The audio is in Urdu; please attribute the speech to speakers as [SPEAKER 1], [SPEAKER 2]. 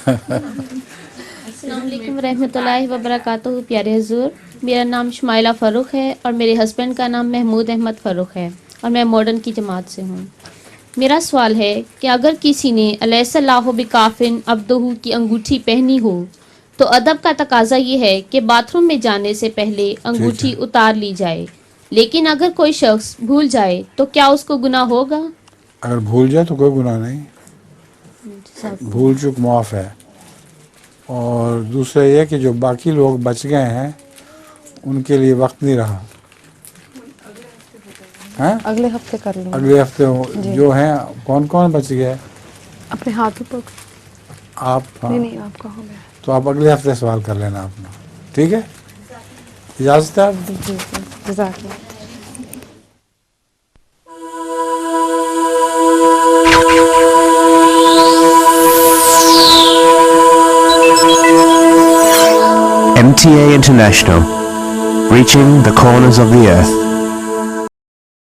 [SPEAKER 1] السلام علیکم ورحمۃ اللہ وبرکاتہ. پیارے حضور، میرا نام شمائلہ فاروق ہے اور میرے ہسبینڈ کا نام محمود احمد فاروق ہے اور میں ماڈرن کی جماعت سے ہوں. میرا سوال ہے کہ اگر کسی نے الیس اللہ بکافن عبدہ کی انگوٹھی پہنی ہو تو ادب کا تقاضا یہ ہے کہ باتھ روم میں جانے سے پہلے انگوٹھی اتار لی جائے، لیکن اگر کوئی شخص بھول جائے تو کیا اس کو گناہ ہوگا؟
[SPEAKER 2] اگر بھول جائے تو کوئی گناہ نہیں، بھول چک معاف ہے. اور دوسرا یہ کہ جو باقی لوگ بچ گئے ہیں ان کے لیے وقت نہیں رہا.
[SPEAKER 3] اگلے ہفتے کر لیں گے.
[SPEAKER 2] اگلے ہفتے جو ہیں کون کون بچ گئے؟
[SPEAKER 3] اپنے ہاتھوں پر
[SPEAKER 2] آپ؟
[SPEAKER 3] نہیں آپ کا ہو گیا
[SPEAKER 2] تو آپ اگلے ہفتے سوال کر لینا اپنا. ٹھیک ہے، اجازت ہے آپ؟
[SPEAKER 3] جی جزاک اللہ.
[SPEAKER 4] MTA International, reaching the corners of the earth.